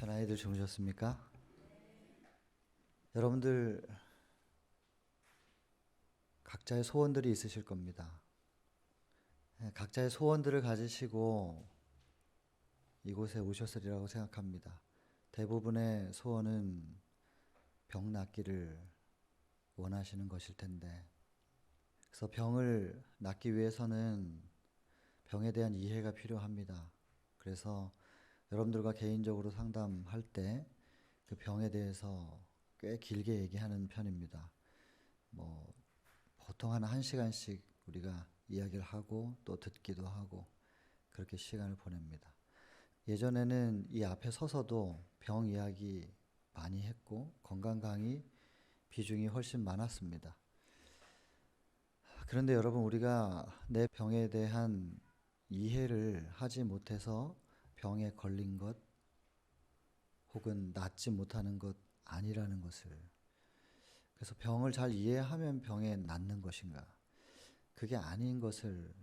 편안히들 주무셨습니까? 여러분들 각자의 소원들이 있으실 겁니다. 각자의 소원들을 가지시고 이곳에 오셨으리라고 생각합니다. 대부분의 소원은 병 낫기를 원하시는 것일 텐데, 그래서 병을 낫기 위해서는 병에 대한 이해가 필요합니다. 그래서 여러분들과 개인적으로 상담할 때 그 병에 대해서 꽤 길게 얘기하는 편입니다. 보통 한 1시간씩 우리가 이야기를 하고 또 듣기도 하고 그렇게 시간을 보냅니다. 예전에는 이 앞에 서서도 병 이야기 많이 했고 건강 강의 비중이 훨씬 많았습니다. 그런데 여러분, 우리가 내 병에 대한 이해를 하지 못해서 병에 걸린 것 혹은 낫지 못하는 것 아니라는 것을, 그래서 병을 잘 이해하면 병에 낫는 것인가, 그게 아닌 것을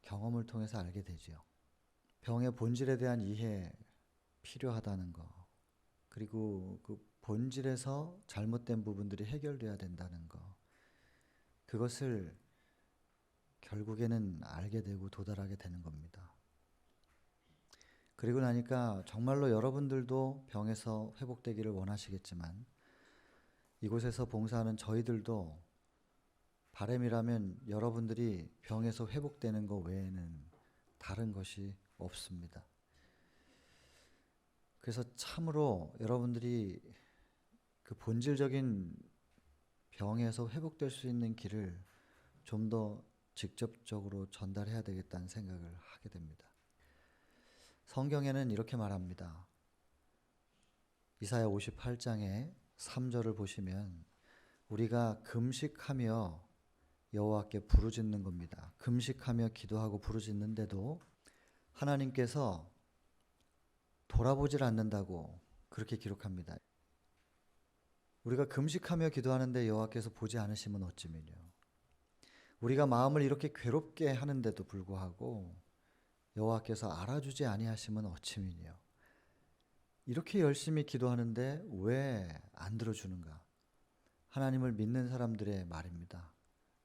경험을 통해서 알게 되지요. 병의 본질에 대한 이해 필요하다는 거, 그리고 그 본질에서 잘못된 부분들이 해결돼야 된다는 거, 그것을 결국에는 알게 되고 도달하게 되는 겁니다. 그리고 나니까 정말로 여러분들도 병에서 회복되기를 원하시겠지만 이곳에서 봉사하는 저희들도 바람이라면 여러분들이 병에서 회복되는 것 외에는 다른 것이 없습니다. 그래서 참으로 여러분들이 그 본질적인 병에서 회복될 수 있는 길을 좀 더 직접적으로 전달해야 되겠다는 생각을 하게 됩니다. 성경에는 이렇게 말합니다. 이사야 58장의 3절을 보시면 우리가 금식하며 여호와께 부르짖는 겁니다. 금식하며 기도하고 부르짖는데도 하나님께서 돌아보질 않는다고 그렇게 기록합니다. 우리가 금식하며 기도하는데 여호와께서 보지 않으시면 어찌미뇨. 우리가 마음을 이렇게 괴롭게 하는데도 불구하고 여호와께서 알아주지 아니하시면 어찌미뇨. 이렇게 열심히 기도하는데 왜 안 들어주는가? 하나님을 믿는 사람들의 말입니다.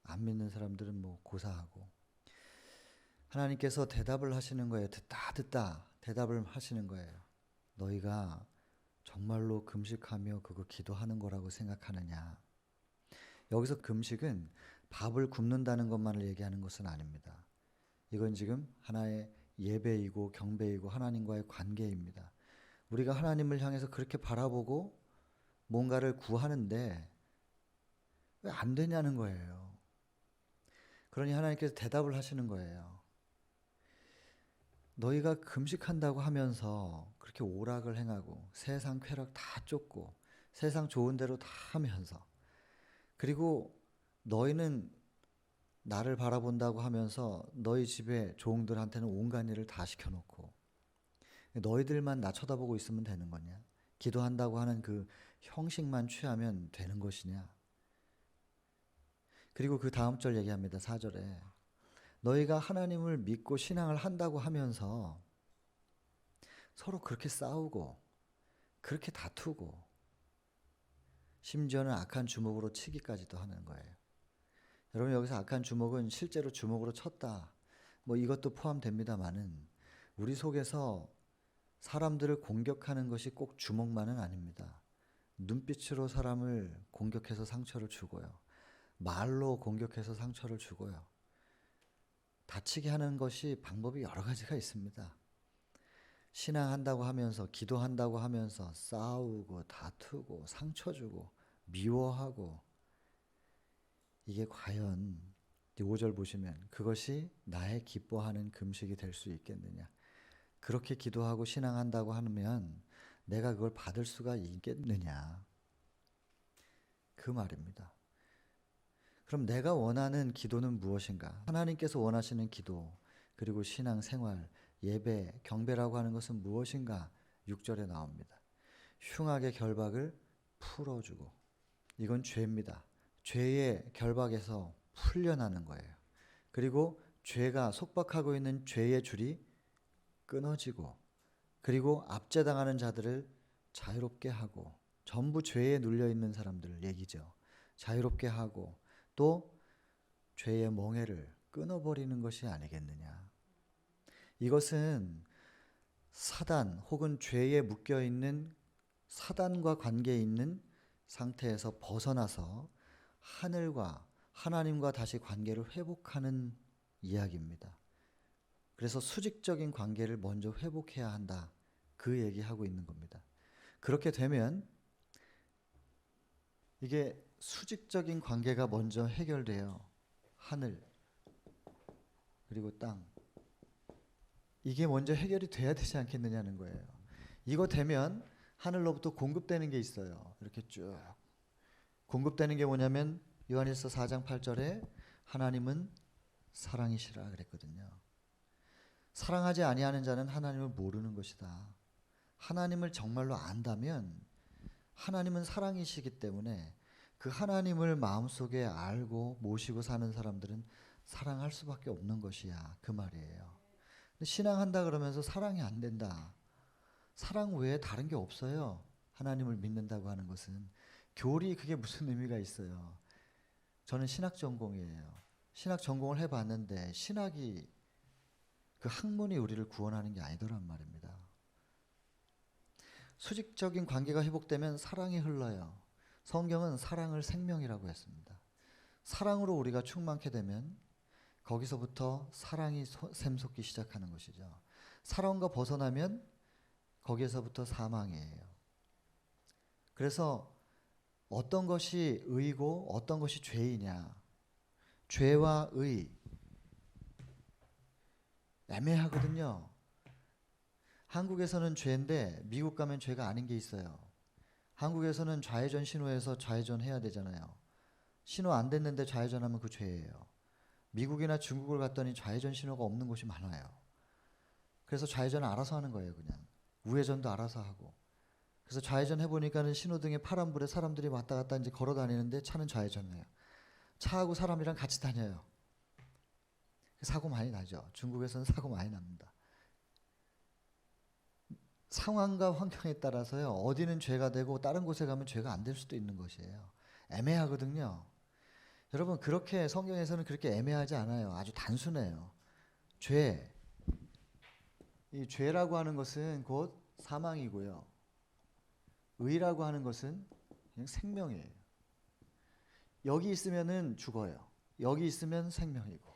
안 믿는 사람들은 고사하고. 하나님께서 대답을 하시는 거예요. 듣다 대답을 하시는 거예요. 너희가 정말로 금식하며 그거 기도하는 거라고 생각하느냐? 여기서 금식은 밥을 굶는다는 것만을 얘기하는 것은 아닙니다. 이건 지금 하나의 예배이고 경배이고 하나님과의 관계입니다. 우리가 하나님을 향해서 그렇게 바라보고 뭔가를 구하는데 왜 안 되냐는 거예요. 그러니 하나님께서 대답을 하시는 거예요. 너희가 금식한다고 하면서 그렇게 오락을 행하고 세상 쾌락 다 쫓고 세상 좋은 대로 다 하면서, 그리고 너희는 나를 바라본다고 하면서 너희 집에 종들한테는 온갖 일을 다 시켜놓고 너희들만 나 쳐다보고 있으면 되는 거냐? 기도한다고 하는 그 형식만 취하면 되는 것이냐? 그리고 그 다음 절 얘기합니다. 4절에 너희가 하나님을 믿고 신앙을 한다고 하면서 서로 그렇게 싸우고 그렇게 다투고 심지어는 악한 주먹으로 치기까지도 하는 거예요. 여러분, 여기서 악한 주먹은 실제로 주먹으로 쳤다, 이것도 포함됩니다만은 우리 속에서 사람들을 공격하는 것이 꼭 주먹만은 아닙니다. 눈빛으로 사람을 공격해서 상처를 주고요. 말로 공격해서 상처를 주고요. 다치게 하는 것이 방법이 여러 가지가 있습니다. 신앙한다고 하면서 기도한다고 하면서 싸우고 다투고 상처 주고 미워하고, 이게 과연 5절 보시면 그것이 나의 기뻐하는 금식이 될 수 있겠느냐? 그렇게 기도하고 신앙한다고 하면 내가 그걸 받을 수가 있겠느냐? 그 말입니다. 그럼 내가 원하는 기도는 무엇인가? 하나님께서 원하시는 기도, 그리고 신앙생활, 예배, 경배라고 하는 것은 무엇인가? 6절에 나옵니다. 흉악의 결박을 풀어주고. 이건 죄입니다. 죄의 결박에서 풀려나는 거예요. 그리고 죄가 속박하고 있는 죄의 줄이 끊어지고, 그리고 압제당하는 자들을 자유롭게 하고, 전부 죄에 눌려 있는 사람들 얘기죠. 자유롭게 하고 또 죄의 멍에를 끊어버리는 것이 아니겠느냐. 이것은 사단 혹은 죄에 묶여 있는 사단과 관계 있는 상태에서 벗어나서 하늘과 하나님과 다시 관계를 회복하는 이야기입니다. 그래서 수직적인 관계를 먼저 회복해야 한다. 그 얘기하고 있는 겁니다. 그렇게 되면 이게 수직적인 관계가 먼저 해결돼요. 하늘 그리고 땅. 이게 먼저 해결이 돼야 되지 않겠느냐는 거예요. 이거 되면 하늘로부터 공급되는 게 있어요. 이렇게 쭉 공급되는 게 뭐냐면 요한일서 4장 8절에 하나님은 사랑이시라 그랬거든요. 사랑하지 아니하는 자는 하나님을 모르는 것이다. 하나님을 정말로 안다면 하나님은 사랑이시기 때문에 그 하나님을 마음속에 알고 모시고 사는 사람들은 사랑할 수밖에 없는 것이야. 그 말이에요. 근데 신앙한다 그러면서 사랑이 안 된다. 사랑 외에 다른 게 없어요. 하나님을 믿는다고 하는 것은. 교리 그게 무슨 의미가 있어요. 저는 신학 전공이에요. 신학 전공을 해봤는데 신학이 그 학문이 우리를 구원하는 게 아니더란 말입니다. 수직적인 관계가 회복되면 사랑이 흘러요. 성경은 사랑을 생명이라고 했습니다. 사랑으로 우리가 충만케 되면 거기서부터 사랑이 샘솟기 시작하는 것이죠. 사랑과 벗어나면 거기에서부터 사망이에요. 그래서 어떤 것이 의고 어떤 것이 죄이냐. 죄와 의 애매하거든요. 한국에서는 죄인데 미국 가면 죄가 아닌 게 있어요. 한국에서는 좌회전 신호에서 좌회전 해야 되잖아요. 신호 안 됐는데 좌회전하면 그 죄예요. 미국이나 중국을 갔더니 좌회전 신호가 없는 곳이 많아요. 그래서 좌회전을 알아서 하는 거예요. 그냥 우회전도 알아서 하고. 그래서 좌회전 해보니까는 신호등에 파란불에 사람들이 왔다 갔다 이제 걸어 다니는데 차는 좌회전해요. 차하고 사람이랑 같이 다녀요. 사고 많이 나죠. 중국에서는 사고 많이 납니다. 상황과 환경에 따라서요. 어디는 죄가 되고 다른 곳에 가면 죄가 안 될 수도 있는 것이에요. 애매하거든요. 여러분 그렇게 성경에서는 그렇게 애매하지 않아요. 아주 단순해요. 죄. 이 죄라고 하는 것은 곧 사망이고요. 의라고 하는 것은 그냥 생명이에요. 여기 있으면은 죽어요. 여기 있으면 생명이고.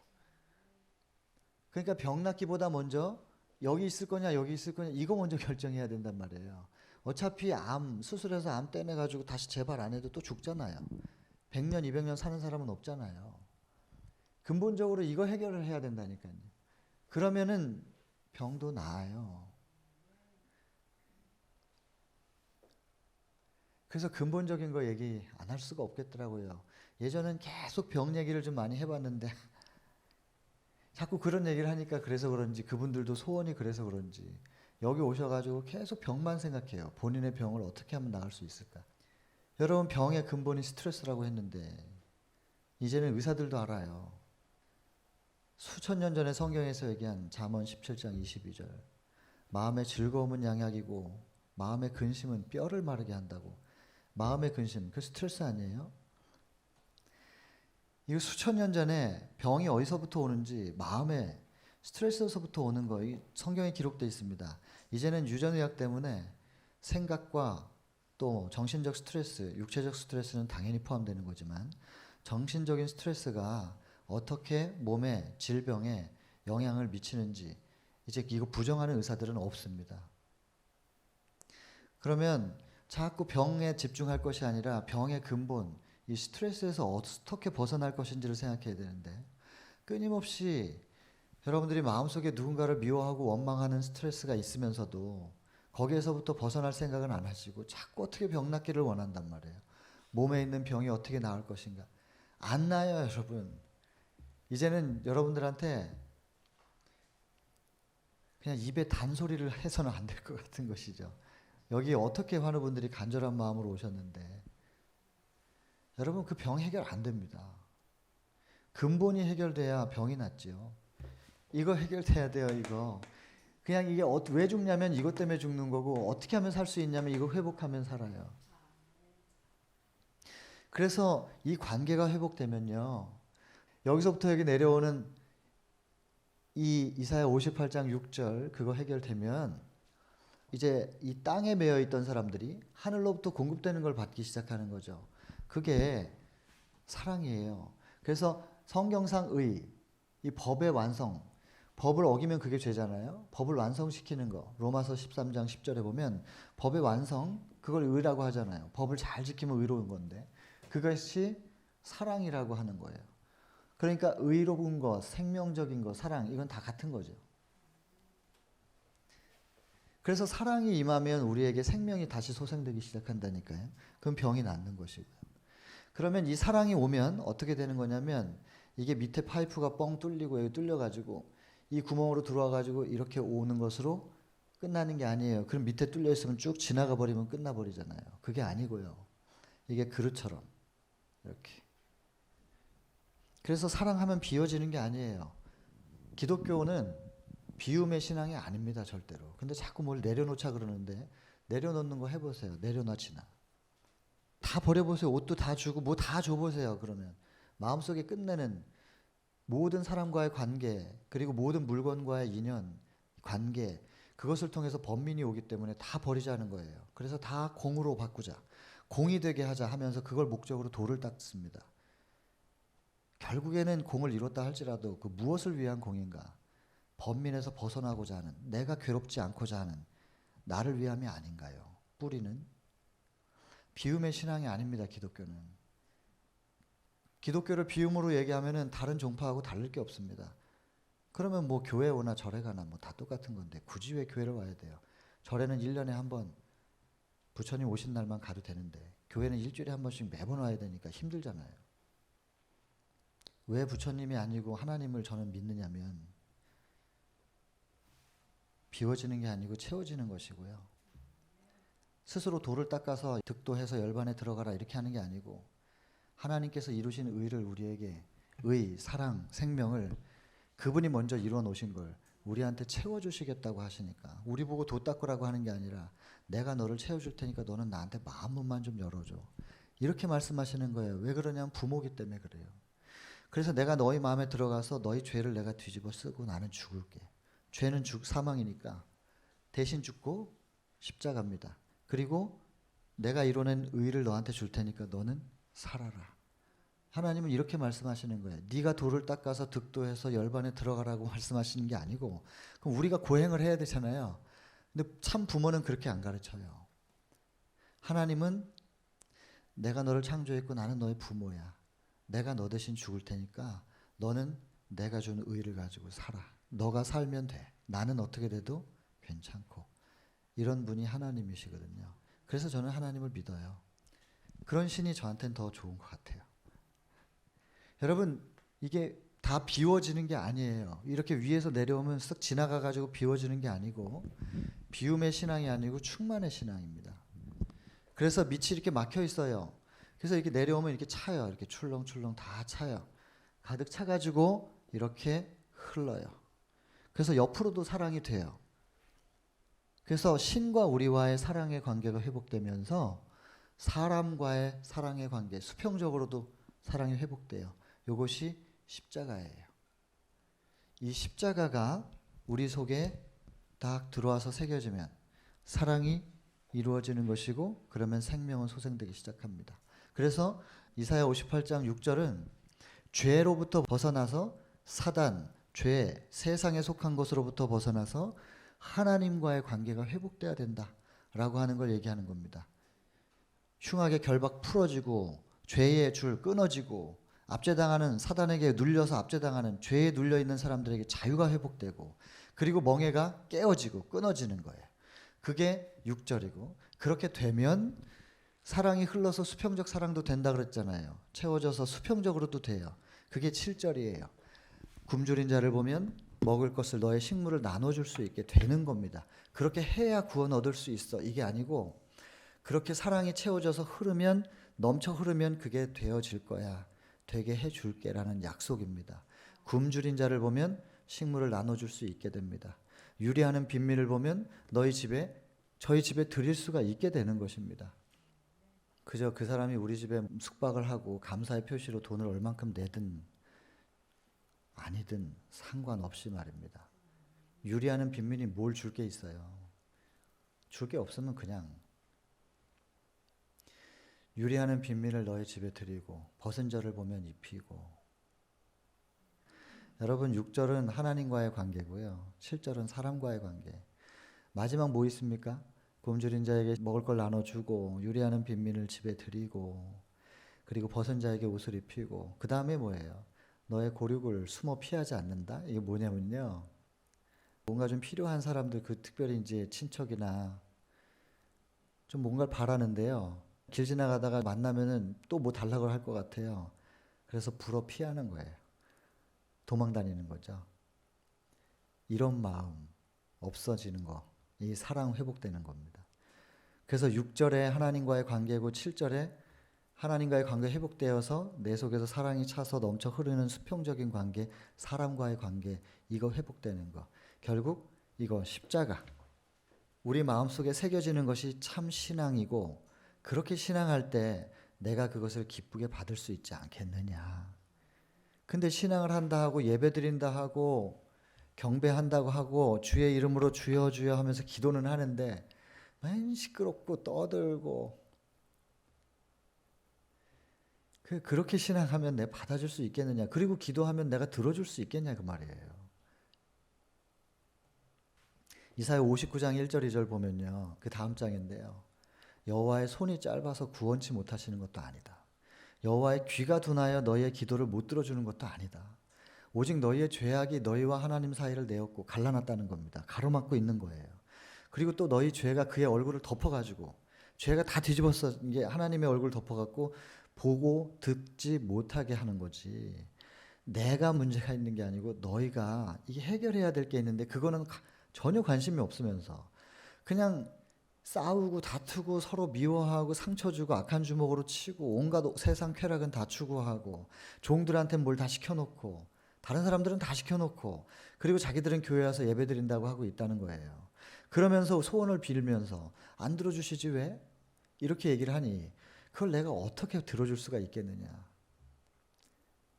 그러니까 병 낫기보다 먼저 여기 있을 거냐 여기 있을 거냐 이거 먼저 결정해야 된단 말이에요. 어차피 암 수술해서 암 떼내가지고 다시 재발 안 해도 또 죽잖아요. 100년 200년 사는 사람은 없잖아요. 근본적으로 이거 해결을 해야 된다니까요. 그러면은 병도 나아요. 그래서 근본적인 거 얘기 안 할 수가 없겠더라고요. 예전엔 계속 병 얘기를 좀 많이 해봤는데 자꾸 그런 얘기를 하니까 그래서 그런지 그분들도 소원이 그래서 그런지 여기 오셔가지고 계속 병만 생각해요. 본인의 병을 어떻게 하면 나을 수 있을까. 여러분 병의 근본이 스트레스라고 했는데 이제는 의사들도 알아요. 수천 년 전에 성경에서 얘기한 잠언 17장 22절 마음의 즐거움은 양약이고 마음의 근심은 뼈를 마르게 한다고. 마음의 근심 그 스트레스 아니에요? 이거 수천 년 전에 병이 어디서부터 오는지 마음의 스트레스에서부터 오는 거 성경에 기록되어 있습니다. 이제는 유전의학 때문에 생각과 또 정신적 스트레스, 육체적 스트레스는 당연히 포함되는 거지만 정신적인 스트레스가 어떻게 몸에 질병에 영향을 미치는지 이제 이거 부정하는 의사들은 없습니다. 그러면 자꾸 병에 집중할 것이 아니라 병의 근본, 이 스트레스에서 어떻게 벗어날 것인지를 생각해야 되는데 끊임없이 여러분들이 마음속에 누군가를 미워하고 원망하는 스트레스가 있으면서도 거기에서부터 벗어날 생각은 안 하시고 자꾸 어떻게 병 낫기를 원한단 말이에요. 몸에 있는 병이 어떻게 나을 것인가. 안 나요, 여러분. 이제는 여러분들한테 그냥 입에 단소리를 해서는 안 될 것 같은 것이죠. 여기 어떻게 환우분들이 간절한 마음으로 오셨는데 여러분 그 병 해결 안 됩니다. 근본이 해결돼야 병이 낫지요. 이거 해결돼야 돼요. 이거 그냥 이게 왜 죽냐면 이것 때문에 죽는 거고, 어떻게 하면 살 수 있냐면 이거 회복하면 살아요. 그래서 이 관계가 회복되면요, 여기서부터 여기 내려오는 이 이사야 58장 6절 그거 해결되면 이제 이 땅에 매여 있던 사람들이 하늘로부터 공급되는 걸 받기 시작하는 거죠. 그게 사랑이에요. 그래서 성경상 이 법의 완성, 법을 어기면 그게 죄잖아요. 법을 완성시키는 거, 로마서 13장 10절에 보면 법의 완성, 그걸 의라고 하잖아요. 법을 잘 지키면 의로운 건데 그것이 사랑이라고 하는 거예요. 그러니까 의로운 것, 생명적인 것, 사랑, 이건 다 같은 거죠. 그래서 사랑이 임하면 우리에게 생명이 다시 소생되기 시작한다니까요. 그럼 병이 낫는 것이고요. 그러면 이 사랑이 오면 어떻게 되는 거냐면 이게 밑에 파이프가 뻥 뚫리고 여기 뚫려가지고 이 구멍으로 들어와가지고 이렇게 오는 것으로 끝나는 게 아니에요. 그럼 밑에 뚫려 있으면 쭉 지나가 버리면 끝나버리잖아요. 그게 아니고요. 이게 그릇처럼 이렇게. 그래서 사랑하면 비워지는 게 아니에요. 기독교는 비움의 신앙이 아닙니다. 절대로. 근데 자꾸 뭘 내려놓자 그러는데 내려놓는 거 해보세요. 내려놔지나. 다 버려보세요. 옷도 다 주고 뭐 다 줘보세요. 그러면 마음속에 끝내는 모든 사람과의 관계, 그리고 모든 물건과의 인연, 관계, 그것을 통해서 번민이 오기 때문에 다 버리자는 거예요. 그래서 다 공으로 바꾸자, 공이 되게 하자 하면서 그걸 목적으로 돌을 닦습니다. 결국에는 공을 이뤘다 할지라도 그 무엇을 위한 공인가? 번민에서 벗어나고자 하는, 내가 괴롭지 않고자 하는 나를 위함이 아닌가요? 뿌리는 비움의 신앙이 아닙니다. 기독교는. 기독교를 비움으로 얘기하면은 다른 종파하고 다를 게 없습니다. 그러면 뭐 교회 오나 절에 가나 뭐 다 똑같은 건데 굳이 왜 교회를 와야 돼요? 절에는 1년에 한 번 부처님 오신 날만 가도 되는데 교회는 일주일에 한 번씩 매번 와야 되니까 힘들잖아요. 왜 부처님이 아니고 하나님을 저는 믿느냐면 비워지는 게 아니고 채워지는 것이고요. 스스로 돌을 닦아서 득도해서 열반에 들어가라 이렇게 하는 게 아니고 하나님께서 이루신 의를 우리에게, 의, 사랑, 생명을 그분이 먼저 이루어 놓으신 걸 우리한테 채워주시겠다고 하시니까 우리 보고 도 닦으라고 하는 게 아니라 내가 너를 채워줄 테니까 너는 나한테 마음문만 좀 열어줘. 이렇게 말씀하시는 거예요. 왜 그러냐면 부모기 때문에 그래요. 그래서 내가 너희 마음에 들어가서 너희 죄를 내가 뒤집어 쓰고 나는 죽을게. 죄는 사망이니까 대신 죽고 십자가입니다. 그리고 내가 이뤄낸 의를 너한테 줄 테니까 너는 살아라. 하나님은 이렇게 말씀하시는 거예요. 네가 돌을 닦아서 득도해서 열반에 들어가라고 말씀하시는 게 아니고 그럼 우리가 고행을 해야 되잖아요. 근데 참 부모는 그렇게 안 가르쳐요. 하나님은 내가 너를 창조했고 나는 너의 부모야. 내가 너 대신 죽을 테니까 너는 내가 준 의를 가지고 살아. 너가 살면 돼. 나는 어떻게 돼도 괜찮고. 이런 분이 하나님이시거든요. 그래서 저는 하나님을 믿어요. 그런 신이 저한테는 더 좋은 것 같아요. 여러분, 이게 다 비워지는 게 아니에요. 이렇게 위에서 내려오면 쓱 지나가가지고 비워지는 게 아니고 비움의 신앙이 아니고 충만의 신앙입니다. 그래서 밑이 이렇게 막혀 있어요. 그래서 이렇게 내려오면 이렇게 차요. 이렇게 출렁출렁 다 차요. 가득 차가지고 이렇게 흘러요. 그래서 옆으로도 사랑이 돼요. 그래서 신과 우리와의 사랑의 관계가 회복되면서 사람과의 사랑의 관계, 수평적으로도 사랑이 회복돼요. 이것이 십자가예요. 이 십자가가 우리 속에 딱 들어와서 새겨지면 사랑이 이루어지는 것이고 그러면 생명은 소생되기 시작합니다. 그래서 이사야 58장 6절은 죄로부터 벗어나서 사단, 죄, 세상에 속한 것으로부터 벗어나서 하나님과의 관계가 회복돼야 된다라고 하는 걸 얘기하는 겁니다. 흉악의 결박 풀어지고 죄의 줄 끊어지고 압제당하는 사단에게 눌려서 압제당하는 죄에 눌려있는 사람들에게 자유가 회복되고 그리고 멍에가 깨어지고 끊어지는 거예요. 그게 6절이고 그렇게 되면 사랑이 흘러서 수평적 사랑도 된다 그랬잖아요. 채워져서 수평적으로도 돼요. 그게 7절이에요. 굶주린 자를 보면 먹을 것을 너의 식물을 나눠줄 수 있게 되는 겁니다. 그렇게 해야 구원 얻을 수 있어. 이게 아니고 그렇게 사랑이 채워져서 흐르면 넘쳐 흐르면 그게 되어질 거야. 되게 해줄게라는 약속입니다. 굶주린 자를 보면 식물을 나눠줄 수 있게 됩니다. 유리하는 빈민을 보면 저희 집에 들일 수가 있게 되는 것입니다. 그저 그 사람이 우리 집에 숙박을 하고 감사의 표시로 돈을 얼만큼 내든 아니든 상관없이 말입니다. 유리하는 빈민이 뭘 줄 게 있어요. 줄 게 없으면 그냥 유리하는 빈민을 너희 집에 드리고 벗은 저를 보면 입히고. 여러분 6절은 하나님과의 관계고요. 7절은 사람과의 관계. 마지막 뭐 있습니까? 굶주린 자에게 먹을 걸 나눠주고 유리하는 빈민을 집에 드리고 그리고 벗은 자에게 옷을 입히고. 그 다음에 뭐예요? 너의 고륙을 숨어 피하지 않는다. 이게 뭐냐면요, 뭔가 좀 필요한 사람들, 특별히 이제 친척이나 좀 뭔가를 바라는데요, 길 지나가다가 만나면은 또 뭐 달라고 할 것 같아요. 그래서 불어 피하는 거예요. 도망 다니는 거죠. 이런 마음 없어지는 거, 이 사랑 회복되는 겁니다. 그래서 6절에 하나님과의 관계고 7절에 하나님과의 관계 회복되어서 내 속에서 사랑이 차서 넘쳐 흐르는 수평적인 관계, 사람과의 관계, 이거 회복되는 거. 결국 이거 십자가, 우리 마음속에 새겨지는 것이 참 신앙이고, 그렇게 신앙할 때 내가 그것을 기쁘게 받을 수 있지 않겠느냐. 근데 신앙을 한다 하고 예배드린다 하고 경배한다고 하고 주의 이름으로 주여 주여 하면서 기도는 하는데 맨 시끄럽고 떠들고, 그렇게 신앙하면 내가 받아줄 수 있겠느냐, 그리고 기도하면 내가 들어줄 수 있겠냐, 그 말이에요. 이사야 59장 1절 2절 보면요, 그 다음 장인데요, 여호와의 손이 짧아서 구원치 못하시는 것도 아니다. 여호와의 귀가 둔하여 너희의 기도를 못 들어주는 것도 아니다. 오직 너희의 죄악이 너희와 하나님 사이를 내었고 갈라놨다는 겁니다. 가로막고 있는 거예요. 그리고 또 너희 죄가 그의 얼굴을 덮어가지고, 죄가 다 뒤집어서 이게 하나님의 얼굴을 덮어갖고 보고 듣지 못하게 하는 거지. 내가 문제가 있는 게 아니고 너희가 이게 해결해야 될 게 있는데 그거는 전혀 관심이 없으면서 그냥 싸우고 다투고 서로 미워하고 상처 주고 악한 주먹으로 치고 온갖 세상 쾌락은 다 추구하고 종들한테 뭘 다 시켜놓고 다른 사람들은 다 시켜놓고 그리고 자기들은 교회 와서 예배 드린다고 하고 있다는 거예요. 그러면서 소원을 빌면서 안 들어주시지 왜? 이렇게 얘기를 하니 그걸 내가 어떻게 들어줄 수가 있겠느냐.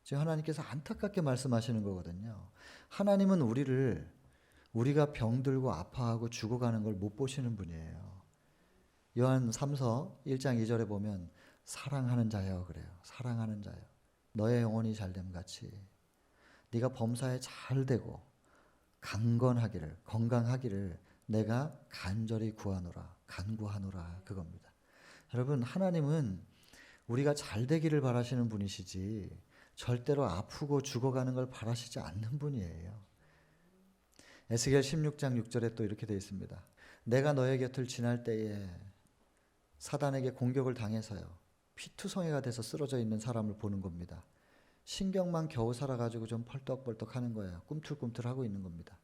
지금 하나님께서 안타깝게 말씀하시는 거거든요. 하나님은 우리가 병들고 아파하고 죽어가는 걸 못 보시는 분이에요. 요한 3서 1장 2절에 보면 사랑하는 자여 그래요. 사랑하는 자여, 너의 영혼이 잘됨 같이 네가 범사에 잘 되고 강건하기를, 건강하기를 내가 간절히 구하노라, 간구하노라, 그겁니다. 여러분, 하나님은 우리가 잘 되기를 바라시는 분이시지 절대로 아프고 죽어가는 걸 바라시지 않는 분이에요. 에스겔 16장 6절에 또 이렇게 되어 있습니다. 내가 너의 곁을 지날 때에 사단에게 공격을 당해서요, 피투성이가 돼서 쓰러져 있는 사람을 보는 겁니다. 신경만 겨우 살아가지고 좀 펄떡펄떡 하는 거예요. 꿈틀꿈틀하고 있는 겁니다.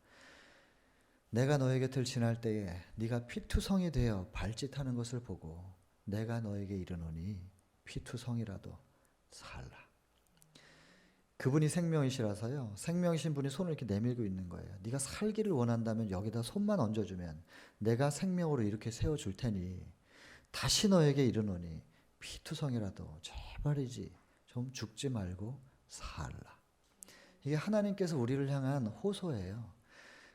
내가 너의 곁을 지날 때에 네가 피투성이 되어 발짓하는 것을 보고 내가 너에게 이르노니 피투성이라도 살라. 그분이 생명이시라서요, 생명이신 분이 손을 이렇게 내밀고 있는 거예요. 네가 살기를 원한다면 여기다 손만 얹어주면 내가 생명으로 이렇게 세워줄 테니 다시 너에게 이르노니 피투성이라도 제발이지 좀 죽지 말고 살라. 이게 하나님께서 우리를 향한 호소예요.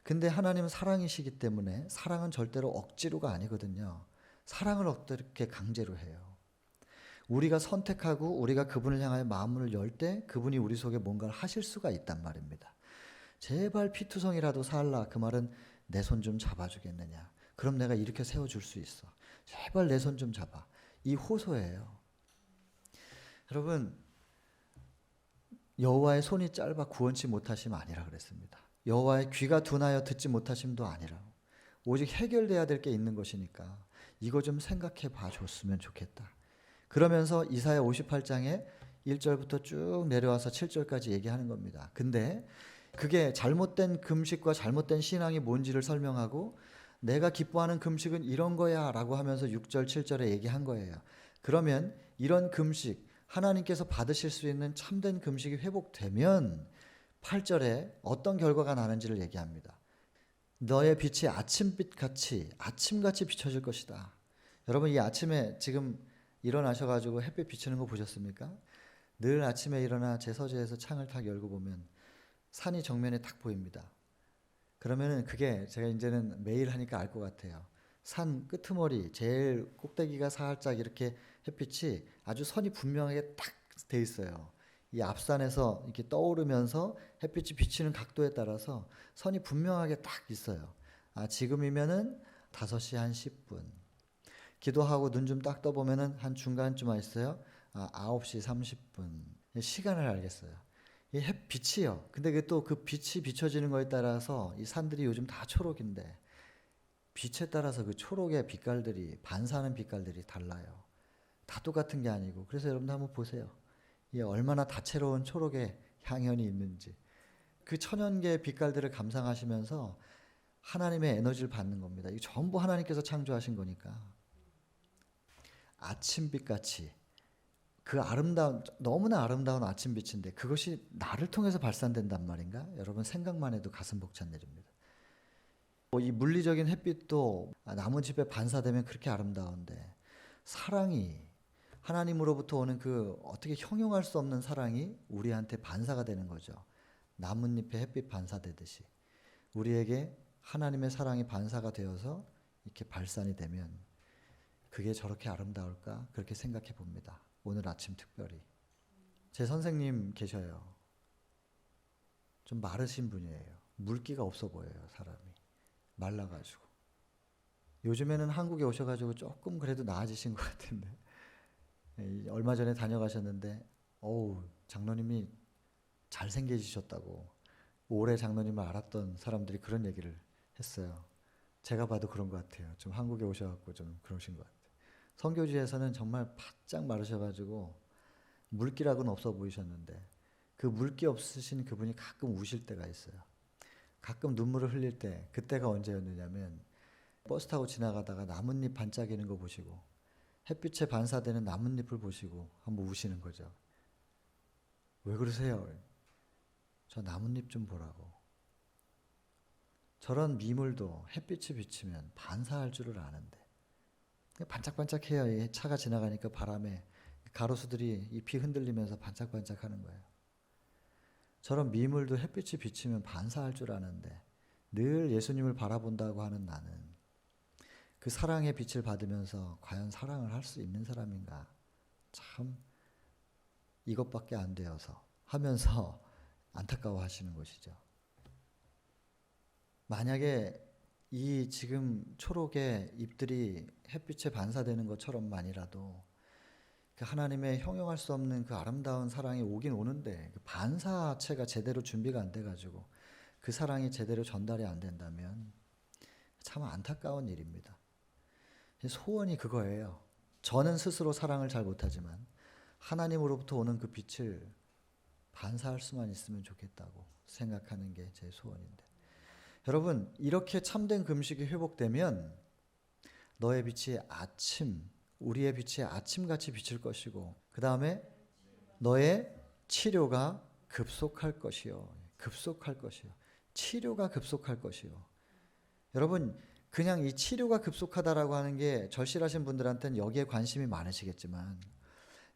근데 하나님은 사랑이시기 때문에 사랑은 절대로 억지로가 아니거든요. 사랑을 어떻게 강제로 해요? 우리가 선택하고 우리가 그분을 향하여 마음을 열 때 그분이 우리 속에 뭔가를 하실 수가 있단 말입니다. 제발 피투성이라도 살라. 그 말은 내 손 좀 잡아주겠느냐. 그럼 내가 이렇게 세워줄 수 있어. 제발 내 손 좀 잡아. 이 호소예요. 여러분, 여호와의 손이 짧아 구원치 못하심 아니라 그랬습니다. 여호와의 귀가 둔하여 듣지 못하심도 아니라, 오직 해결돼야 될 게 있는 것이니까 이거 좀 생각해 봐 줬으면 좋겠다. 그러면서 이사야 58장에 1절부터 쭉 내려와서 7절까지 얘기하는 겁니다. 근데 그게 잘못된 금식과 잘못된 신앙이 뭔지를 설명하고 내가 기뻐하는 금식은 이런 거야 라고 하면서 6절 7절에 얘기한 거예요. 그러면 이런 금식, 하나님께서 받으실 수 있는 참된 금식이 회복되면 8절에 어떤 결과가 나는지를 얘기합니다. 너의 빛이 아침같이 비춰질 것이다. 여러분, 이 아침에 지금 일어나셔가지고 햇빛 비치는 거 보셨습니까? 늘 아침에 일어나 제 서재에서 창을 탁 열고 보면 산이 정면에 탁 보입니다. 그러면은 그게 제가 이제는 매일 하니까 알 것 같아요. 산 끄트머리 제일 꼭대기가 살짝 이렇게 햇빛이 아주 선이 분명하게 딱 돼 있어요. 이 앞산에서 이렇게 떠오르면서 햇빛이 비치는 각도에 따라서 선이 분명하게 딱 있어요. 아, 지금이면은 5시 한 10분. 기도하고 눈 좀 딱 떠보면은 한 중간쯤 와 있어요. 아, 9시 30분. 시간을 알겠어요. 이 햇빛이요. 근데 그게 또 그 빛이 비춰지는 거에 따라서 이 산들이 요즘 다 초록인데 빛에 따라서 그 초록의 빛깔들이 반사하는 빛깔들이 달라요. 다 똑같은 게 아니고. 그래서 여러분들 한번 보세요. 이게 얼마나 다채로운 초록의 향연이 있는지. 그 천연 개의 빛깔들을 감상하시면서 하나님의 에너지를 받는 겁니다. 이거 전부 하나님께서 창조하신 거니까. 아침빛 같이 그 아름다운, 너무나 아름다운 아침빛인데 그것이 나를 통해서 발산된단 말인가? 여러분, 생각만 해도 가슴 벅찬 일입니다. 이 물리적인 햇빛도 나뭇잎에 반사되면 그렇게 아름다운데 사랑이, 하나님으로부터 오는 그 어떻게 형용할 수 없는 사랑이 우리한테 반사가 되는 거죠. 나뭇잎에 햇빛 반사되듯이 우리에게 하나님의 사랑이 반사가 되어서 이렇게 발산이 되면 그게 저렇게 아름다울까? 그렇게 생각해 봅니다. 오늘 아침 특별히. 제 선생님 계셔요. 좀 마르신 분이에요. 물기가 없어 보여요, 사람이. 말라가지고. 요즘에는 한국에 오셔가지고 조금 그래도 나아지신 것 같은데. 얼마 전에 다녀가셨는데, 어우, 장로님이 잘생겨지셨다고. 오래 장로님을 알았던 사람들이 그런 얘기를 했어요. 제가 봐도 그런 것 같아요. 좀 한국에 오셔갖고 좀 그러신 것 같아요. 선교지에서는 정말 바짝 마르셔가지고 물기락은 없어 보이셨는데 그 물기 없으신 그분이 가끔 우실 때가 있어요. 가끔 눈물을 흘릴 때, 그때가 언제였느냐면 버스 타고 지나가다가 나뭇잎 반짝이는 거 보시고 햇빛에 반사되는 나뭇잎을 보시고 한번 우시는 거죠. 왜 그러세요? 저 나뭇잎 좀 보라고. 저런 미물도 햇빛이 비치면 반사할 줄을 아는데 반짝반짝해요. 이 차가 지나가니까 바람에 가로수들이 잎이 흔들리면서 반짝반짝하는 거예요. 저런 미물도 햇빛이 비치면 반사할 줄 아는데 늘 예수님을 바라본다고 하는 나는 그 사랑의 빛을 받으면서 과연 사랑을 할 수 있는 사람인가? 참 이것밖에 안 되어서 하면서 안타까워하시는 것이죠. 만약에 이 지금 초록의 잎들이 햇빛에 반사되는 것처럼만이라도 그 하나님의 형용할 수 없는 그 아름다운 사랑이 오긴 오는데 그 반사체가 제대로 준비가 안 돼가지고 그 사랑이 제대로 전달이 안 된다면 참 안타까운 일입니다. 소원이 그거예요. 저는 스스로 사랑을 잘 못하지만 하나님으로부터 오는 그 빛을 반사할 수만 있으면 좋겠다고 생각하는 게 제 소원인데, 여러분, 이렇게 참된 금식이 회복되면 너의 빛이 우리의 빛이 아침같이 비칠 것이고 그 다음에 너의 치료가 급속할 것이요. 치료가 급속할 것이요. 여러분, 그냥 이 치료가 급속하다라고 하는 게 절실하신 분들한테는 여기에 관심이 많으시겠지만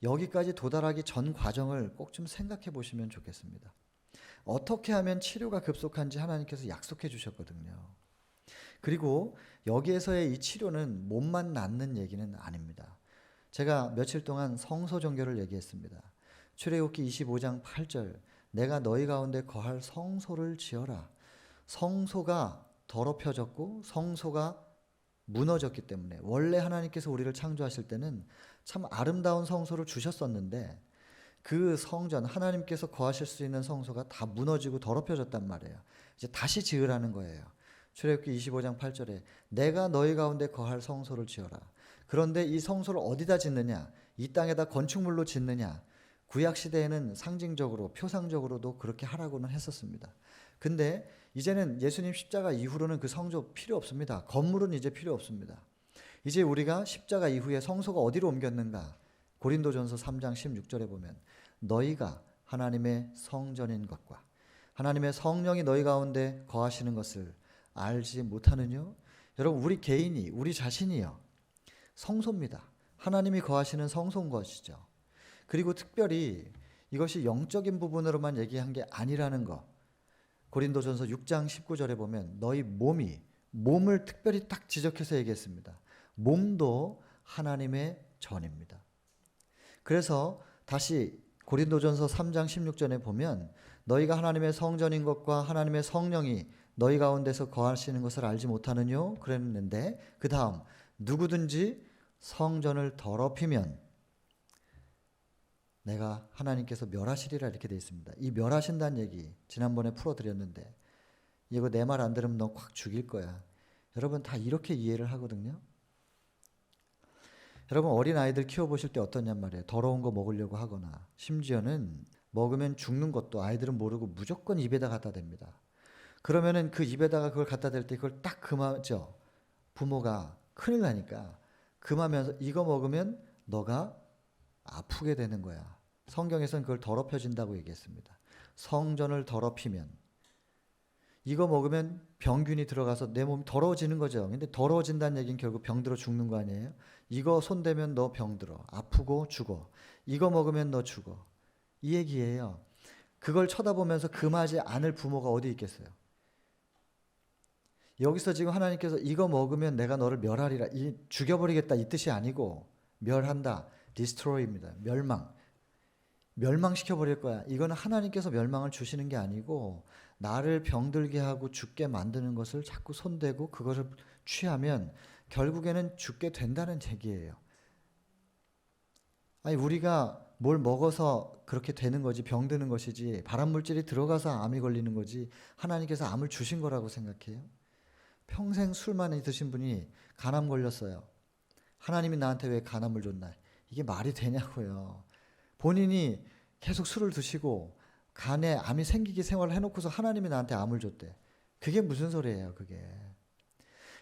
여기까지 도달하기 전 과정을 꼭 좀 생각해 보시면 좋겠습니다. 어떻게 하면 치료가 급속한지 하나님께서 약속해 주셨거든요. 그리고 여기에서의 이 치료는 몸만 낫는 얘기는 아닙니다. 제가 며칠 동안 성소정결을 얘기했습니다. 출애굽기 25장 8절, 내가 너희 가운데 거할 성소를 지어라. 성소가 더럽혀졌고 성소가 무너졌기 때문에, 원래 하나님께서 우리를 창조하실 때는 참 아름다운 성소를 주셨었는데 그 성전, 하나님께서 거하실 수 있는 성소가 다 무너지고 더럽혀졌단 말이에요. 이제 다시 지으라는 거예요. 출애굽기 25장 8절에 내가 너희 가운데 거할 성소를 지어라. 그런데 이 성소를 어디다 짓느냐? 이 땅에다 건축물로 짓느냐? 구약 시대에는 상징적으로, 표상적으로도 그렇게 하라고는 했었습니다. 근데 이제는 예수님 십자가 이후로는 그 성소 필요 없습니다. 건물은 이제 필요 없습니다. 이제 우리가 십자가 이후에 성소가 어디로 옮겼는가? 고린도전서 3장 16절에 보면 너희가 하나님의 성전인 것과 하나님의 성령이 너희 가운데 거하시는 것을 알지 못하느뇨? 여러분, 우리 개인이, 우리 자신이요, 성소입니다. 하나님이 거하시는 성소인 것이죠. 그리고 특별히 이것이 영적인 부분으로만 얘기한 게 아니라는 거. 고린도전서 6장 19절에 보면 너희 몸을 특별히 딱 지적해서 얘기했습니다. 몸도 하나님의 전입니다. 그래서 다시 고린도전서 3장 16절에 보면 너희가 하나님의 성전인 것과 하나님의 성령이 너희 가운데서 거하시는 것을 알지 못하느뇨? 그랬는데 그 다음 누구든지 성전을 더럽히면 내가 하나님께서 멸하시리라 이렇게 되어 있습니다. 이 멸하신다는 얘기 지난번에 풀어드렸는데 이거 내 말 안 들으면 너 확 죽일 거야. 여러분 다 이렇게 이해를 하거든요. 여러분 어린아이들 키워보실 때 어떠냔 말이에요. 더러운 거 먹으려고 하거나 심지어는 먹으면 죽는 것도 아이들은 모르고 무조건 입에다 갖다 댑니다. 그러면은 그 입에다가 그걸 갖다 댈 때 그걸 딱 금하죠. 부모가 큰일 나니까 금하면서 이거 먹으면 너가 아프게 되는 거야. 성경에서는 그걸 더럽혀진다고 얘기했습니다. 성전을 더럽히면 이거 먹으면 병균이 들어가서 내 몸이 더러워지는 거죠. 근데 더러워진다는 얘기는 결국 병들어 죽는 거 아니에요? 이거 손대면 너 병들어. 아프고 죽어. 이거 먹으면 너 죽어. 이 얘기예요. 그걸 쳐다보면서 금하지 않을 부모가 어디 있겠어요? 여기서 지금 하나님께서 이거 먹으면 내가 너를 멸하리라. 죽여버리겠다 이 뜻이 아니고 멸한다. destroy입니다. 멸망시켜버릴 거야. 이거는 하나님께서 멸망을 주시는 게 아니고 나를 병들게 하고 죽게 만드는 것을 자꾸 손대고 그것을 취하면 결국에는 죽게 된다는 얘기예요. 아니 우리가 뭘 먹어서 그렇게 되는 거지 병드는 것이지 발암물질이 들어가서 암이 걸리는 거지 하나님께서 암을 주신 거라고 생각해요? 평생 술만 드신 분이 간암 걸렸어요. 하나님이 나한테 왜 간암을 줬나? 이게 말이 되냐고요. 본인이 계속 술을 드시고 간에 암이 생기게 생활을 해놓고서 하나님이 나한테 암을 줬대. 그게 무슨 소리예요 그게.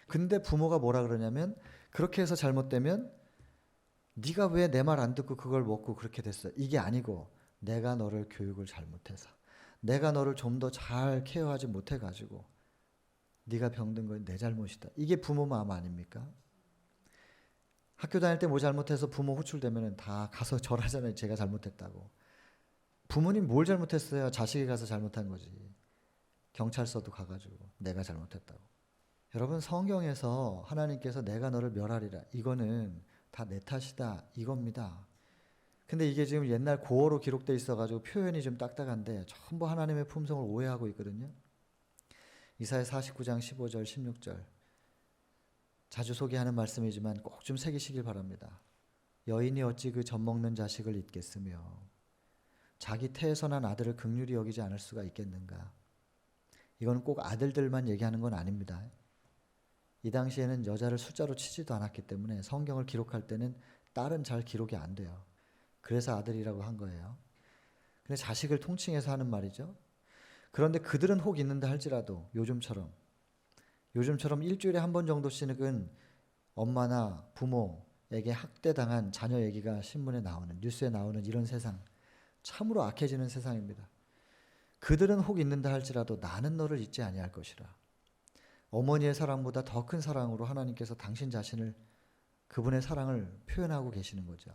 근데 부모가 뭐라 그러냐면 그렇게 해서 잘못되면 네가 왜 내 말 안 듣고 그걸 먹고 그렇게 됐어. 이게 아니고 내가 너를 교육을 잘못해서 내가 너를 좀 더 잘 케어하지 못해가지고 네가 병든 건 내 잘못이다. 이게 부모 마음 아닙니까? 학교 다닐 때 뭐 잘못해서 부모 호출되면 다 가서 절하잖아요. 제가 잘못했다고. 부모님 뭘 잘못했어요? 자식이 가서 잘못한 거지. 경찰서도 가가지고 내가 잘못했다고. 여러분 성경에서 하나님께서 내가 너를 멸하리라. 이거는 다 내 탓이다. 이겁니다. 근데 이게 지금 옛날 고어로 기록되어 있어가지고 표현이 좀 딱딱한데 전부 하나님의 품성을 오해하고 있거든요. 이사야 49장 15절 16절 자주 소개하는 말씀이지만 꼭 좀 새기시길 바랍니다. 여인이 어찌 그 젖먹는 자식을 잊겠으며 자기 태에서 난 아들을 긍휼히 여기지 않을 수가 있겠는가. 이건 꼭 아들들만 얘기하는 건 아닙니다. 이 당시에는 여자를 숫자로 치지도 않았기 때문에 성경을 기록할 때는 딸은 잘 기록이 안 돼요. 그래서 아들이라고 한 거예요. 근데 자식을 통칭해서 하는 말이죠. 그런데 그들은 혹 있는다 할지라도 요즘처럼 일주일에 한 번 정도씩은 엄마나 부모에게 학대당한 자녀 얘기가 신문에 나오는 뉴스에 나오는 이런 세상 참으로 악해지는 세상입니다. 그들은 혹 있는다 할지라도 나는 너를 잊지 아니할 것이라. 어머니의 사랑보다 더 큰 사랑으로 하나님께서 당신 자신을 그분의 사랑을 표현하고 계시는 거죠.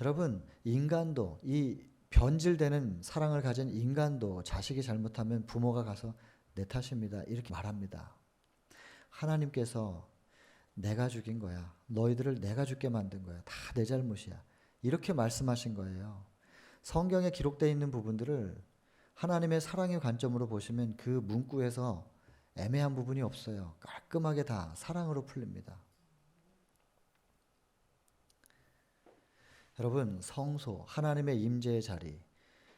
여러분 인간도 이 변질되는 사랑을 가진 인간도 자식이 잘못하면 부모가 가서 내 탓입니다. 이렇게 말합니다. 하나님께서 내가 죽인 거야. 너희들을 내가 죽게 만든 거야. 다 내 잘못이야. 이렇게 말씀하신 거예요. 성경에 기록되어 있는 부분들을 하나님의 사랑의 관점으로 보시면 그 문구에서 애매한 부분이 없어요. 깔끔하게 다 사랑으로 풀립니다. 여러분 성소 하나님의 임재의 자리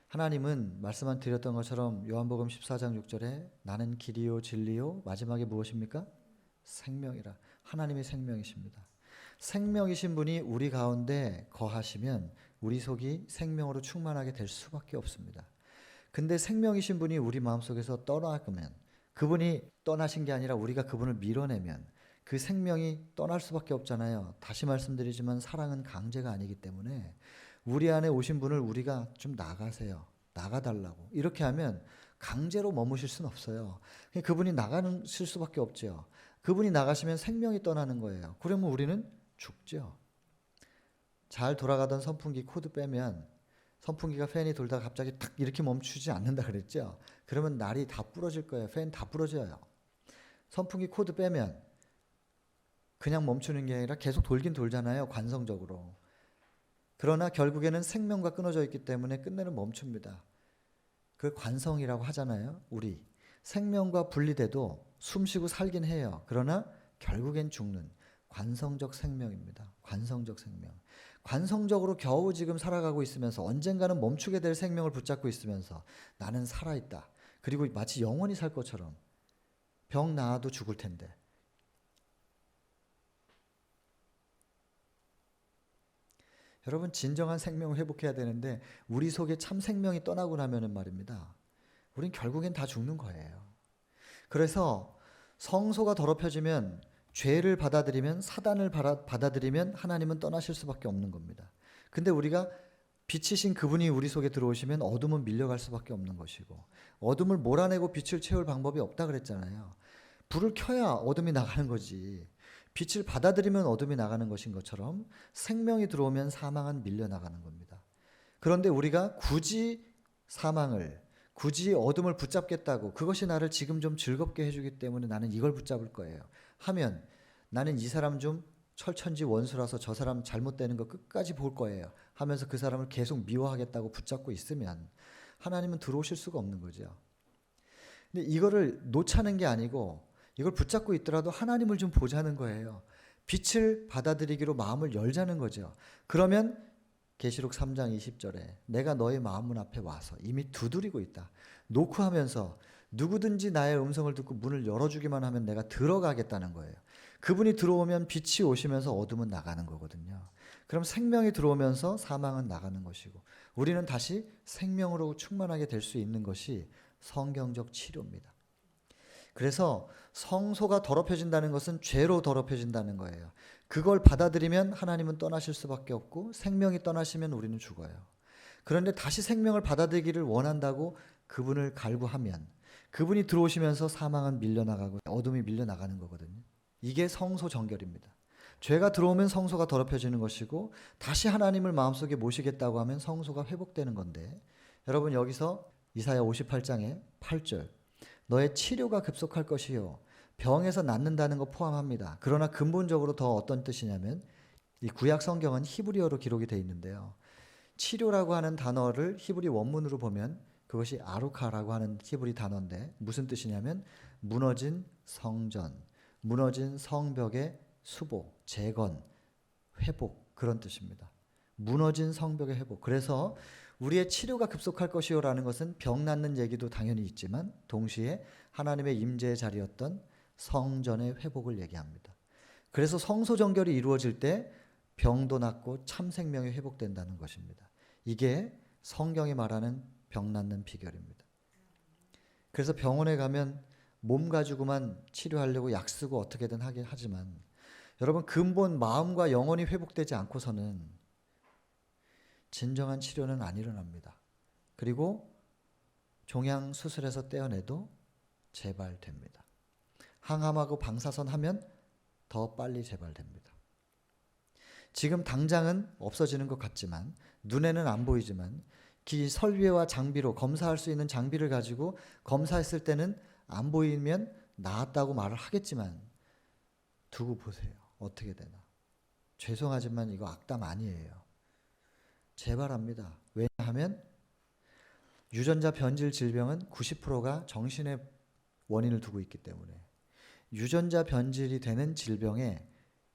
하나님은 말씀만 드렸던 것처럼 요한복음 14장 6절에 나는 길이요 진리요 마지막에 무엇입니까? 생명이라. 하나님이 생명이십니다. 생명이신 분이 우리 가운데 거하시면 우리 속이 생명으로 충만하게 될 수밖에 없습니다. 근데 생명이신 분이 우리 마음속에서 떠나면 그분이 떠나신 게 아니라 우리가 그분을 밀어내면 그 생명이 떠날 수밖에 없잖아요. 다시 말씀드리지만 사랑은 강제가 아니기 때문에 우리 안에 오신 분을 우리가 좀 나가세요. 나가달라고. 이렇게 하면 강제로 머무실 수는 없어요. 그분이 나가실 수밖에 없죠. 그분이 나가시면 생명이 떠나는 거예요. 그러면 우리는 죽죠. 잘 돌아가던 선풍기 코드 빼면 선풍기가 팬이 돌다가 갑자기 탁 이렇게 멈추지 않는다 그랬죠. 그러면 날이 다 부러질 거예요. 팬 다 부러져요. 선풍기 코드 빼면 그냥 멈추는 게 아니라 계속 돌긴 돌잖아요. 관성적으로. 그러나 결국에는 생명과 끊어져 있기 때문에 끝내는 멈춥니다. 그 관성이라고 하잖아요. 우리 생명과 분리돼도 숨쉬고 살긴 해요. 그러나 결국엔 죽는 관성적 생명입니다. 관성적 생명. 관성적으로 겨우 지금 살아가고 있으면서 언젠가는 멈추게 될 생명을 붙잡고 있으면서 나는 살아있다. 그리고 마치 영원히 살 것처럼 병 나아도 죽을 텐데. 여러분 진정한 생명을 회복해야 되는데 우리 속에 참 생명이 떠나고 나면은 말입니다. 우린 결국엔 다 죽는 거예요. 그래서 성소가 더럽혀지면 죄를 받아들이면 사단을 받아들이면 하나님은 떠나실 수밖에 없는 겁니다. 근데 우리가 빛이신 그분이 우리 속에 들어오시면 어둠은 밀려갈 수밖에 없는 것이고 어둠을 몰아내고 빛을 채울 방법이 없다 그랬잖아요. 불을 켜야 어둠이 나가는 거지. 빛을 받아들이면 어둠이 나가는 것인 것처럼 생명이 들어오면 사망은 밀려나가는 겁니다. 그런데 우리가 굳이 사망을 굳이 어둠을 붙잡겠다고 그것이 나를 지금 좀 즐겁게 해주기 때문에 나는 이걸 붙잡을 거예요 하면 나는 이 사람 좀 철천지 원수라서 저 사람 잘못되는 거 끝까지 볼 거예요 하면서 그 사람을 계속 미워하겠다고 붙잡고 있으면 하나님은 들어오실 수가 없는 거죠. 근데 이거를 놓자는 게 아니고 이걸 붙잡고 있더라도 하나님을 좀 보자는 거예요. 빛을 받아들이기로 마음을 열자는 거죠. 그러면 계시록 3장 20절에 내가 너의 마음문 앞에 와서 이미 두드리고 있다. 노크하면서 누구든지 나의 음성을 듣고 문을 열어주기만 하면 내가 들어가겠다는 거예요. 그분이 들어오면 빛이 오시면서 어둠은 나가는 거거든요. 그럼 생명이 들어오면서 사망은 나가는 것이고 우리는 다시 생명으로 충만하게 될 수 있는 것이 성경적 치료입니다. 그래서 성소가 더럽혀진다는 것은 죄로 더럽혀진다는 거예요. 그걸 받아들이면 하나님은 떠나실 수밖에 없고 생명이 떠나시면 우리는 죽어요. 그런데 다시 생명을 받아들이기를 원한다고 그분을 갈구하면 그분이 들어오시면서 사망은 밀려나가고 어둠이 밀려나가는 거거든요. 이게 성소 정결입니다. 죄가 들어오면 성소가 더럽혀지는 것이고 다시 하나님을 마음속에 모시겠다고 하면 성소가 회복되는 건데 여러분 여기서 이사야 58장의 8절 너의 치료가 급속할 것이요 병에서 낫는다는 거 포함합니다. 그러나 근본적으로 더 어떤 뜻이냐면 이 구약 성경은 히브리어로 기록이 되어 있는데요. 치료라고 하는 단어를 히브리 원문으로 보면 그것이 아루카라고 하는 히브리 단어인데 무슨 뜻이냐면 무너진 성전, 무너진 성벽의 수보, 재건, 회복 그런 뜻입니다. 무너진 성벽의 회복. 그래서 우리의 치료가 급속할 것이요라는 것은 병 낫는 얘기도 당연히 있지만 동시에 하나님의 임재의 자리였던 성전의 회복을 얘기합니다. 그래서 성소 정결이 이루어질 때 병도 낫고 참 생명이 회복된다는 것입니다. 이게 성경이 말하는 병 낫는 비결입니다. 그래서 병원에 가면 몸 가지고만 치료하려고 약 쓰고 어떻게든 하긴 하지만 여러분 근본 마음과 영혼이 회복되지 않고서는 진정한 치료는 안 일어납니다. 그리고 종양 수술해서 떼어내도 재발됩니다. 항암하고 방사선 하면 더 빨리 재발됩니다. 지금 당장은 없어지는 것 같지만 눈에는 안 보이지만 기 설비와 장비로 검사할 수 있는 장비를 가지고 검사했을 때는 안 보이면 나았다고 말을 하겠지만 두고 보세요. 어떻게 되나. 죄송하지만 이거 악담 아니에요. 재발합니다. 왜냐하면 유전자 변질 질병은 90%가 정신의 원인을 두고 있기 때문에 유전자 변질이 되는 질병의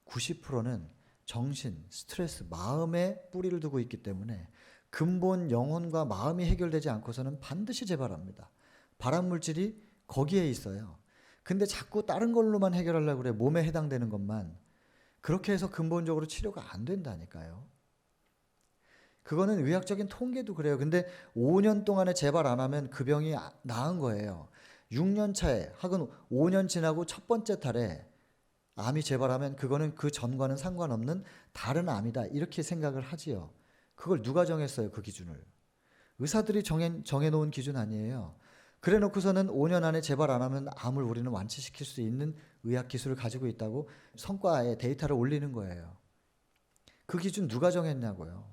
90%는 정신, 스트레스, 마음에 뿌리를 두고 있기 때문에 근본 영혼과 마음이 해결되지 않고서는 반드시 재발합니다. 발암물질이 거기에 있어요. 근데 자꾸 다른 걸로만 해결하려고 그래. 몸에 해당되는 것만. 그렇게 해서 근본적으로 치료가 안 된다니까요. 그거는 의학적인 통계도 그래요. 근데 5년 동안에 재발 안 하면 그 병이 나은 거예요. 6년 차에 혹은 5년 지나고 첫 번째 달에 암이 재발하면 그거는 그 전과는 상관없는 다른 암이다. 이렇게 생각을 하지요. 그걸 누가 정했어요? 그 기준을. 의사들이 정해놓은 기준 아니에요. 그래 놓고서는 5년 안에 재발 안 하면 암을 우리는 완치시킬 수 있는 의학 기술을 가지고 있다고 성과에 데이터를 올리는 거예요. 그 기준 누가 정했냐고요.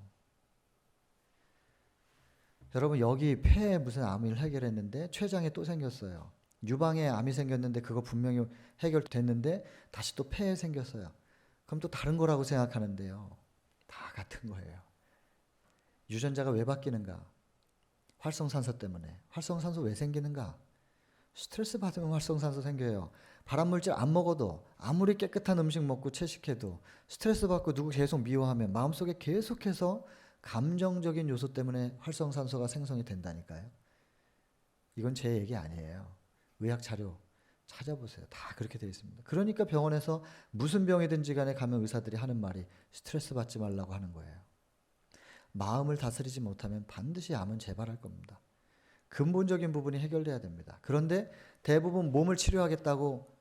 여러분, 여기 폐에 무슨 암을 해결했는데 췌장에 또 생겼어요. 유방에 암이 생겼는데 그거 분명히 해결됐는데 다시 또 폐에 생겼어요. 그럼 또 다른 거라고 생각하는데요. 다 같은 거예요. 유전자가 왜 바뀌는가? 활성산소 때문에. 활성산소 왜 생기는가? 스트레스 받으면 활성산소 생겨요. 발암물질 안 먹어도, 아무리 깨끗한 음식 먹고 채식해도 스트레스 받고 누구 계속 미워하면 마음속에 계속해서 감정적인 요소 때문에 활성산소가 생성이 된다니까요. 이건 제 얘기 아니에요. 의학 자료 찾아보세요. 다 그렇게 되어 있습니다. 그러니까 병원에서 무슨 병이든지 간에 가면 의사들이 하는 말이 스트레스 받지 말라고 하는 거예요. 마음을 다스리지 못하면 반드시 암은 재발할 겁니다. 근본적인 부분이 해결돼야 됩니다. 그런데 대부분 몸을 치료하겠다고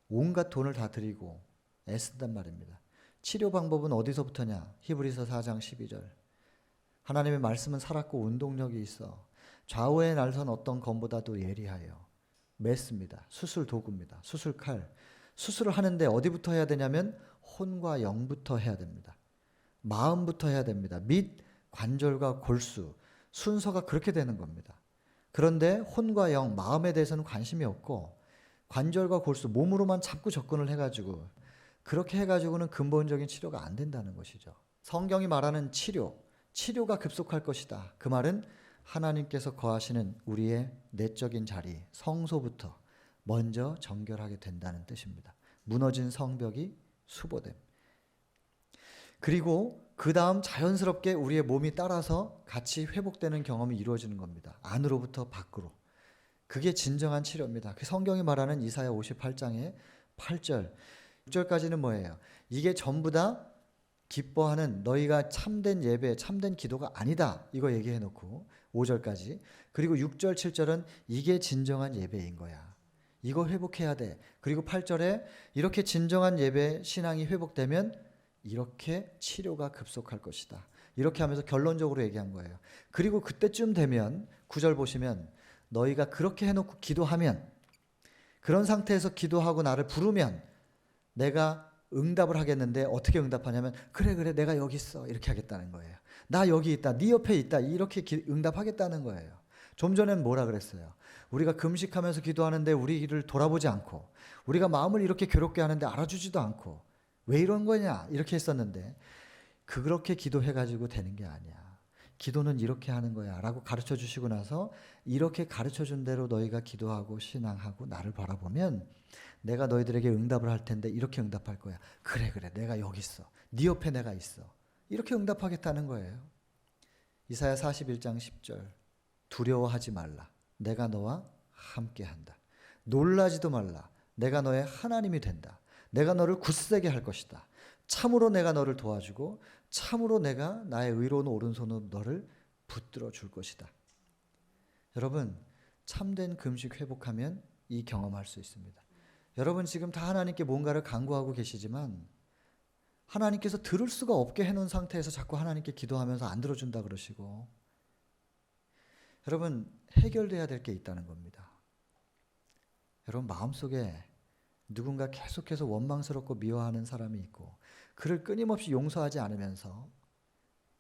온갖 돈을 다 들이고 애쓴단 말입니다. 치료 방법은 어디서부터냐? 히브리서 4장 12절. 하나님의 말씀은 살았고 운동력이 있어 좌우의 날선 어떤 검보다도 예리하여 맺습니다. 수술 도구입니다. 수술 칼. 수술을 하는데 어디부터 해야 되냐면 혼과 영부터 해야 됩니다. 마음부터 해야 됩니다. 및 관절과 골수. 순서가 그렇게 되는 겁니다. 그런데 혼과 영, 마음에 대해서는 관심이 없고 관절과 골수, 몸으로만 자꾸 접근을 해가지고 그렇게 해가지고는 근본적인 치료가 안 된다는 것이죠. 성경이 말하는 치료가 급속할 것이다. 그 말은 하나님께서 거하시는 우리의 내적인 자리, 성소부터 먼저 정결하게 된다는 뜻입니다. 무너진 성벽이 수보됨. 그리고 그 다음 자연스럽게 우리의 몸이 따라서 같이 회복되는 경험이 이루어지는 겁니다. 안으로부터 밖으로. 그게 진정한 치료입니다. 그 성경이 말하는 이사야 58장의 8절, 6절까지는 뭐예요? 이게 전부 다 기뻐하는 너희가 참된 예배, 참된 기도가 아니다. 이거 얘기해 놓고 5절까지. 그리고 6절, 7절은 이게 진정한 예배인 거야. 이거 회복해야 돼. 그리고 8절에 이렇게 진정한 예배, 신앙이 회복되면 이렇게 치료가 급속할 것이다. 이렇게 하면서 결론적으로 얘기한 거예요. 그리고 그때쯤 되면 9절 보시면 너희가 그렇게 해놓고 기도하면, 그런 상태에서 기도하고 나를 부르면 내가 응답을 하겠는데 어떻게 응답하냐면 그래 내가 여기 있어 이렇게 하겠다는 거예요. 나 여기 있다, 네 옆에 있다 이렇게 응답하겠다는 거예요. 좀 전엔 뭐라 그랬어요? 우리가 금식하면서 기도하는데 우리를 돌아보지 않고 우리가 마음을 이렇게 괴롭게 하는데 알아주지도 않고 왜 이런 거냐 이렇게 했었는데 그렇게 기도해가지고 되는 게 아니야. 기도는 이렇게 하는 거야 라고 가르쳐 주시고 나서 이렇게 가르쳐 준 대로 너희가 기도하고 신앙하고 나를 바라보면 내가 너희들에게 응답을 할 텐데 이렇게 응답할 거야. 그래 내가 여기 있어. 네 옆에 내가 있어. 이렇게 응답하겠다는 거예요. 이사야 41장 10절. 두려워하지 말라. 내가 너와 함께한다. 놀라지도 말라. 내가 너의 하나님이 된다. 내가 너를 굳세게 할 것이다. 참으로 내가 너를 도와주고 참으로 내가 나의 의로운 오른손으로 너를 붙들어 줄 것이다. 여러분, 참된 금식 회복하면 이 경험할 수 있습니다. 여러분 지금 다 하나님께 뭔가를 간구하고 계시지만 하나님께서 들을 수가 없게 해놓은 상태에서 자꾸 하나님께 기도하면서 안 들어준다 그러시고, 여러분 해결돼야 될 게 있다는 겁니다. 여러분 마음속에 누군가 계속해서 원망스럽고 미워하는 사람이 있고 그를 끊임없이 용서하지 않으면서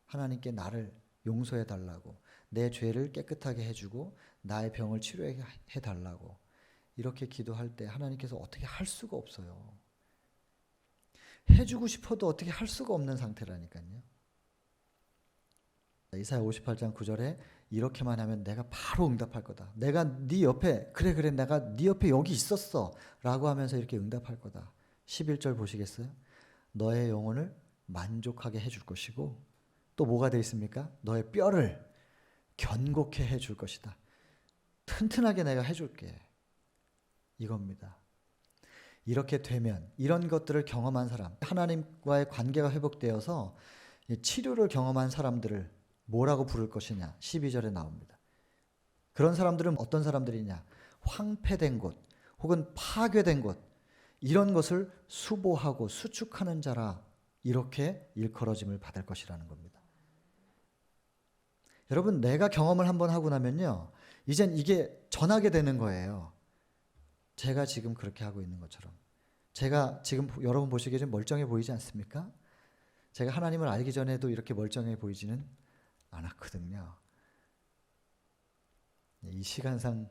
하나님께 나를 용서해 달라고, 내 죄를 깨끗하게 해주고 나의 병을 치료해 달라고 이렇게 기도할 때 하나님께서 어떻게 할 수가 없어요. 해주고 싶어도 어떻게 할 수가 없는 상태라니까요. 이사야 58장 9절에 이렇게만 하면 내가 바로 응답할 거다. 내가 네 옆에 그래 내가 네 옆에 여기 있었어 라고 하면서 이렇게 응답할 거다. 11절 보시겠어요? 너의 영혼을 만족하게 해줄 것이고 또 뭐가 되어 있습니까? 너의 뼈를 견고케 해줄 것이다. 튼튼하게 내가 해줄게. 이겁니다. 이렇게 되면 이런 것들을 경험한 사람, 하나님과의 관계가 회복되어서 치료를 경험한 사람들을 뭐라고 부를 것이냐? 12절에 나옵니다. 그런 사람들은 어떤 사람들이냐? 황폐된 곳 혹은 파괴된 곳, 이런 것을 수보하고 수축하는 자라 이렇게 일컬어짐을 받을 것이라는 겁니다. 여러분 내가 경험을 한번 하고 나면요, 이젠 이게 전하게 되는 거예요. 제가 지금 그렇게 하고 있는 것처럼. 제가 지금 여러분 보시기에 좀 멀쩡해 보이지 않습니까? 제가 하나님을 알기 전에도 이렇게 멀쩡해 보이지는 않았거든요. 이 시간상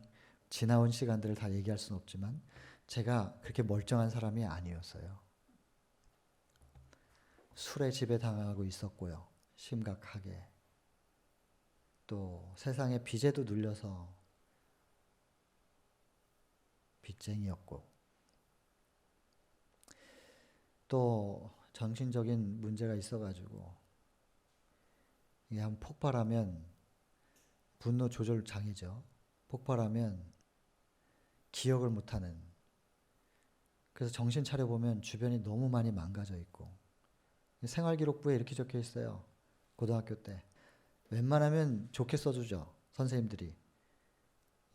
지나온 시간들을 다 얘기할 수는 없지만 제가 그렇게 멀쩡한 사람이 아니었어요. 술에 지배당하고 있었고요. 심각하게. 또 세상의 빚에도 눌려서 빚쟁이였고, 또 정신적인 문제가 있어가지고 이게 한번 폭발하면 분노 조절 장애죠. 폭발하면 기억을 못하는. 그래서 정신 차려보면 주변이 너무 많이 망가져 있고, 생활기록부에 이렇게 적혀 있어요. 고등학교 때 웬만하면 좋게 써주죠, 선생님들이.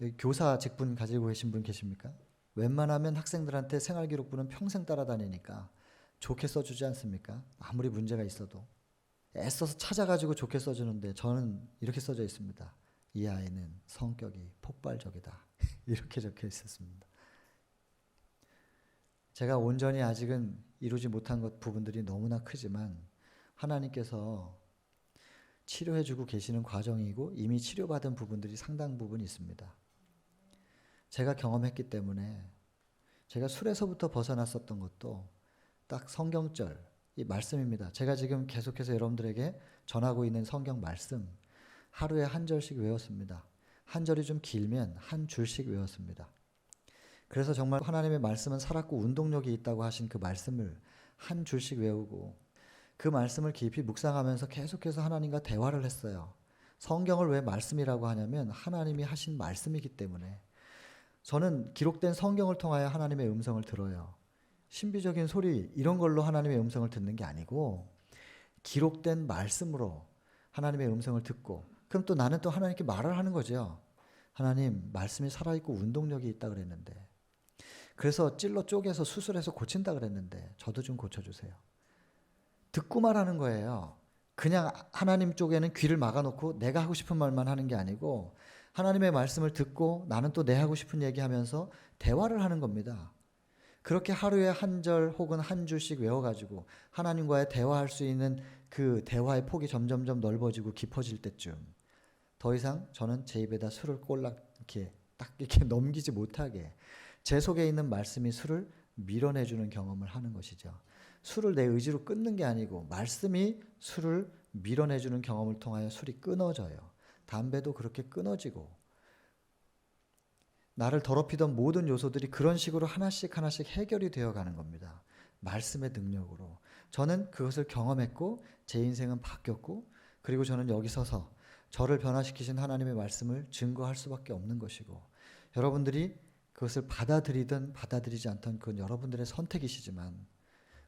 여기 교사 직분 가지고 계신 분 계십니까? 웬만하면 학생들한테 생활기록부는 평생 따라다니니까 좋게 써주지 않습니까? 아무리 문제가 있어도 애써서 찾아가지고 좋게 써주는데 저는 이렇게 써져 있습니다. 이 아이는 성격이 폭발적이다. 이렇게 적혀 있었습니다. 제가 온전히 아직은 이루지 못한 것 부분들이 너무나 크지만 하나님께서 치료해주고 계시는 과정이고 이미 치료받은 부분들이 상당 부분 있습니다. 제가 경험했기 때문에 제가 술에서부터 벗어났었던 것도 딱 성경절, 이 말씀입니다. 제가 지금 계속해서 여러분들에게 전하고 있는 성경 말씀 하루에 한 절씩 외웠습니다. 한 절이 좀 길면 한 줄씩 외웠습니다. 그래서 정말 하나님의 말씀은 살았고 운동력이 있다고 하신 그 말씀을 한 줄씩 외우고 그 말씀을 깊이 묵상하면서 계속해서 하나님과 대화를 했어요. 성경을 왜 말씀이라고 하냐면 하나님이 하신 말씀이기 때문에. 저는 기록된 성경을 통하여 하나님의 음성을 들어요. 신비적인 소리 이런 걸로 하나님의 음성을 듣는 게 아니고 기록된 말씀으로 하나님의 음성을 듣고, 그럼 또 나는 또 하나님께 말을 하는 거죠. 하나님, 말씀이 살아있고 운동력이 있다 그랬는데, 그래서 찔러 쪼개서 수술해서 고친다 그랬는데 저도 좀 고쳐주세요. 듣고 말하는 거예요. 그냥 하나님 쪽에는 귀를 막아놓고 내가 하고 싶은 말만 하는 게 아니고 하나님의 말씀을 듣고 나는 또 내 하고 싶은 얘기하면서 대화를 하는 겁니다. 그렇게 하루에 한 절 혹은 한 줄씩 외워가지고 하나님과의 대화할 수 있는 그 대화의 폭이 점점점 넓어지고 깊어질 때쯤 더 이상 저는 제 입에다 술을 꼴락 이렇게 딱 이렇게 넘기지 못하게 제 속에 있는 말씀이 술을 밀어내주는 경험을 하는 것이죠. 술을 내 의지로 끊는 게 아니고 말씀이 술을 밀어내주는 경험을 통하여 술이 끊어져요. 담배도 그렇게 끊어지고 나를 더럽히던 모든 요소들이 그런 식으로 하나씩 하나씩 해결이 되어가는 겁니다. 말씀의 능력으로. 저는 그것을 경험했고 제 인생은 바뀌었고, 그리고 저는 여기 서서 저를 변화시키신 하나님의 말씀을 증거할 수밖에 없는 것이고, 여러분들이 그것을 받아들이든 받아들이지 않든 그건 여러분들의 선택이시지만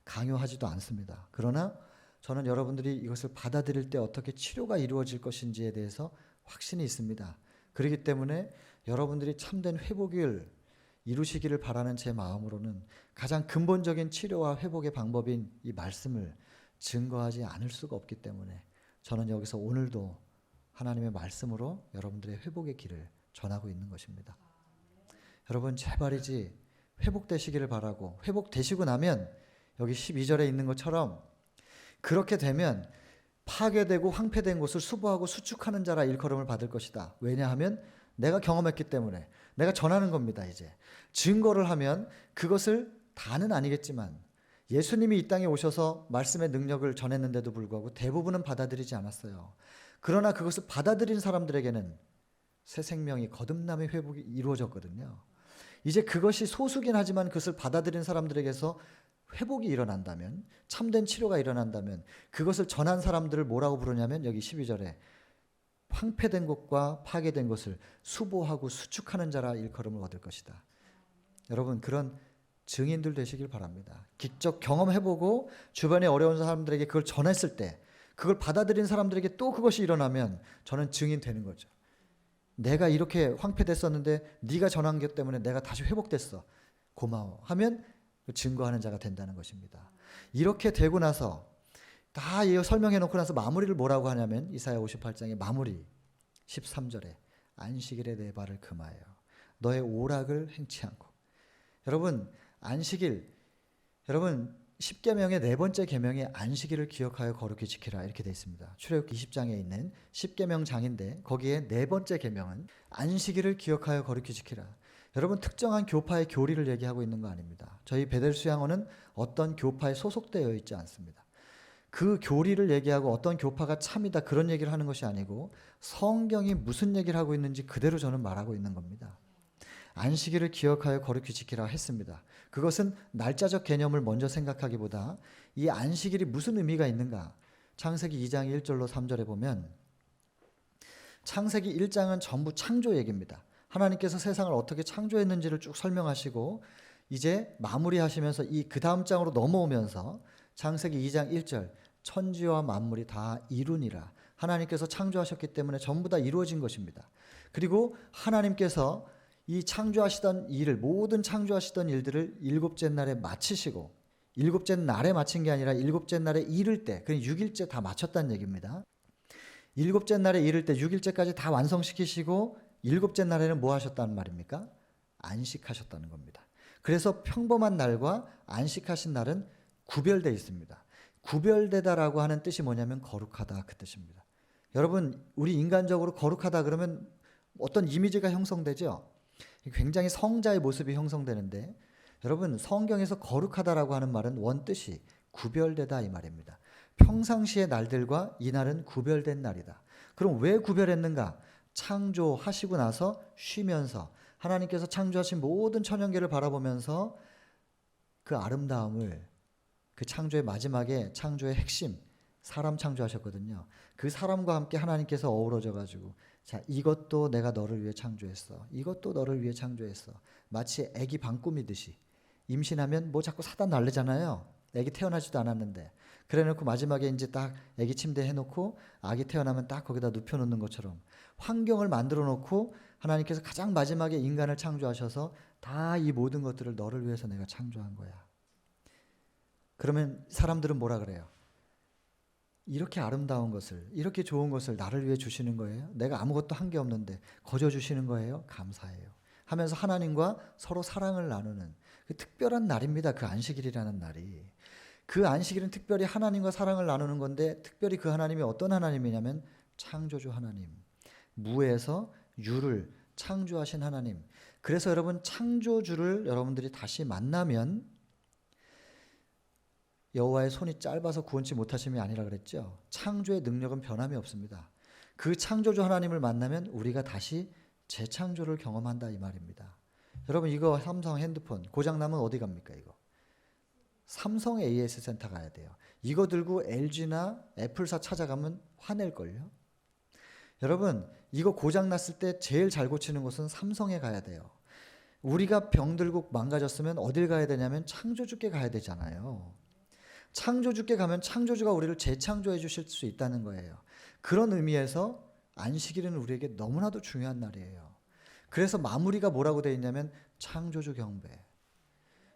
강요하지도 않습니다. 그러나 저는 여러분들이 이것을 받아들일 때 어떻게 치료가 이루어질 것인지에 대해서 확신이 있습니다. 그렇기 때문에 여러분들이 참된 회복을 이루시기를 바라는 제 마음으로는 가장 근본적인 치료와 회복의 방법인 이 말씀을 증거하지 않을 수가 없기 때문에 저는 여기서 오늘도 하나님의 말씀으로 여러분들의 회복의 길을 전하고 있는 것입니다. 여러분 제발이지 회복되시기를 바라고, 회복되시고 나면 여기 12절에 있는 것처럼 그렇게 되면 파괴되고 황폐된 곳을 수보하고 수축하는 자라 일컬음을 받을 것이다. 왜냐하면 내가 경험했기 때문에 내가 전하는 겁니다. 이제 증거를 하면 그것을 다는 아니겠지만 예수님이 이 땅에 오셔서 말씀의 능력을 전했는데도 불구하고 대부분은 받아들이지 않았어요. 그러나 그것을 받아들인 사람들에게는 새 생명이 거듭남의 회복이 이루어졌거든요. 이제 그것이 소수긴 하지만 그것을 받아들인 사람들에게서 회복이 일어난다면, 참된 치료가 일어난다면 그것을 전한 사람들을 뭐라고 부르냐면 여기 12절에 황폐된 것과 파괴된 것을 수보하고 수축하는 자라 일컬음을 얻을 것이다. 여러분 그런 증인들 되시길 바랍니다. 직접 경험해보고 주변에 어려운 사람들에게 그걸 전했을 때 그걸 받아들인 사람들에게 또 그것이 일어나면 저는 증인 되는 거죠. 내가 이렇게 황폐됐었는데 네가 전한 것 때문에 내가 다시 회복됐어. 고마워. 하면 증거하는 자가 된다는 것입니다. 이렇게 되고 나서 다 설명해 놓고 나서 마무리를 뭐라고 하냐면 이사야 58장의 마무리 13절에 안식일에 내 발을 금하여 너의 오락을 행치 않고. 여러분 안식일, 여러분 10계명의 네 번째 계명이 안식일을 기억하여 거룩히 지키라 이렇게 되어 있습니다. 출애굽기 20장에 있는 10계명 장인데 거기에 네 번째 계명은 안식일을 기억하여 거룩히 지키라. 여러분 특정한 교파의 교리를 얘기하고 있는 거 아닙니다. 저희 베델 수양원은 어떤 교파에 소속되어 있지 않습니다. 그 교리를 얘기하고 어떤 교파가 참이다 그런 얘기를 하는 것이 아니고 성경이 무슨 얘기를 하고 있는지 그대로 저는 말하고 있는 겁니다. 안식일을 기억하여 거룩히 지키라 했습니다. 그것은 날짜적 개념을 먼저 생각하기보다 이 안식일이 무슨 의미가 있는가. 창세기 2장 1절로 3절에 보면 창세기 1장은 전부 창조 얘기입니다. 하나님께서 세상을 어떻게 창조했는지를 쭉 설명하시고 이제 마무리하시면서 이 그 다음 장으로 넘어오면서 창세기 2장 1절 천지와 만물이 다 이루니라. 하나님께서 창조하셨기 때문에 전부 다 이루어진 것입니다. 그리고 하나님께서 이 창조하시던 일을, 모든 창조하시던 일들을 일곱째 날에 마치시고, 일곱째 날에 마친 게 아니라 일곱째 날에 이를 때, 그냥 6일째 다 마쳤다는 얘기입니다. 일곱째 날에 이를 때 6일째까지 다 완성시키시고 일곱째 날에는 뭐 하셨다는 말입니까? 안식하셨다는 겁니다. 그래서 평범한 날과 안식하신 날은 구별되어 있습니다. 구별되다라고 하는 뜻이 뭐냐면 거룩하다 그 뜻입니다. 여러분 우리 인간적으로 거룩하다 그러면 어떤 이미지가 형성되죠? 굉장히 성자의 모습이 형성되는데 여러분 성경에서 거룩하다라고 하는 말은 원뜻이 구별되다 이 말입니다. 평상시의 날들과 이 날은 구별된 날이다. 그럼 왜 구별했는가? 창조하시고 나서 쉬면서 하나님께서 창조하신 모든 천연계를 바라보면서 그 아름다움을, 그 창조의 마지막에 창조의 핵심 사람 창조하셨거든요. 그 사람과 함께 하나님께서 어우러져 가지고 자 이것도 내가 너를 위해 창조했어. 이것도 너를 위해 창조했어. 마치 애기 방 꾸미듯이 임신하면 뭐 자꾸 사다 날르잖아요. 애기 태어나지도 않았는데 그래놓고 마지막에 이제 딱 애기 침대 해놓고 아기 태어나면 딱 거기다 눕혀놓는 것처럼 환경을 만들어 놓고 하나님께서 가장 마지막에 인간을 창조하셔서 다 이 모든 것들을 너를 위해서 내가 창조한 거야. 그러면 사람들은 뭐라 그래요? 이렇게 아름다운 것을, 이렇게 좋은 것을 나를 위해 주시는 거예요? 내가 아무것도 한 게 없는데 거저 주시는 거예요? 감사해요. 하면서 하나님과 서로 사랑을 나누는 그 특별한 날입니다. 그 안식일이라는 날이. 그 안식일은 특별히 하나님과 사랑을 나누는 건데 특별히 그 하나님이 어떤 하나님이냐면 창조주 하나님. 무에서 유를 창조하신 하나님. 그래서 여러분 창조주를 여러분들이 다시 만나면 여호와의 손이 짧아서 구원치 못하심이 아니라 그랬죠. 창조의 능력은 변함이 없습니다. 그 창조주 하나님을 만나면 우리가 다시 재창조를 경험한다 이 말입니다. 여러분 이거 삼성 핸드폰 고장나면 어디 갑니까 이거? 삼성 AS 센터 가야 돼요. 이거 들고 LG나 애플사 찾아가면 화낼걸요? 여러분 이거 고장났을 때 제일 잘 고치는 곳은 삼성에 가야 돼요. 우리가 병들고 망가졌으면 어딜 가야 되냐면 창조주께 가야 되잖아요. 창조주께 가면 창조주가 우리를 재창조해 주실 수 있다는 거예요. 그런 의미에서 안식일은 우리에게 너무나도 중요한 날이에요. 그래서 마무리가 뭐라고 되어 있냐면 창조주 경배.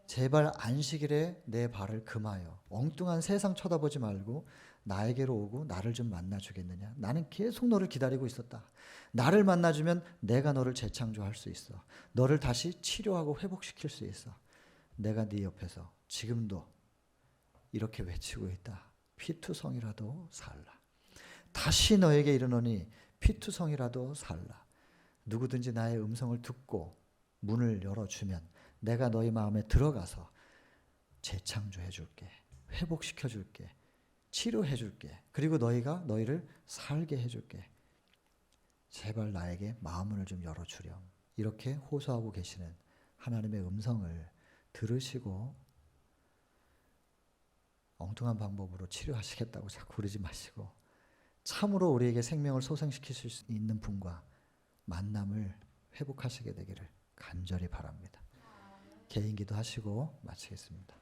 제발 안식일에 내 발을 금하여 엉뚱한 세상 쳐다보지 말고 나에게로 오고 나를 좀 만나주겠느냐. 나는 계속 너를 기다리고 있었다. 나를 만나주면 내가 너를 재창조할 수 있어. 너를 다시 치료하고 회복시킬 수 있어. 내가 네 옆에서 지금도 이렇게 외치고 있다. 피투성이라도 살라. 다시 너에게 이르노니 피투성이라도 살라. 누구든지 나의 음성을 듣고 문을 열어주면 내가 너희 마음에 들어가서 재창조해 줄게. 회복시켜 줄게. 치료해 줄게. 그리고 너희를 살게 해 줄게. 제발 나에게 마음을 좀 열어주렴. 이렇게 호소하고 계시는 하나님의 음성을 들으시고 엉뚱한 방법으로 치료하시겠다고 자꾸 그러지 마시고 참으로 우리에게 생명을 소생시키실 수 있는 분과 만남을 회복하시게 되기를 간절히 바랍니다. 개인기도 하시고 마치겠습니다.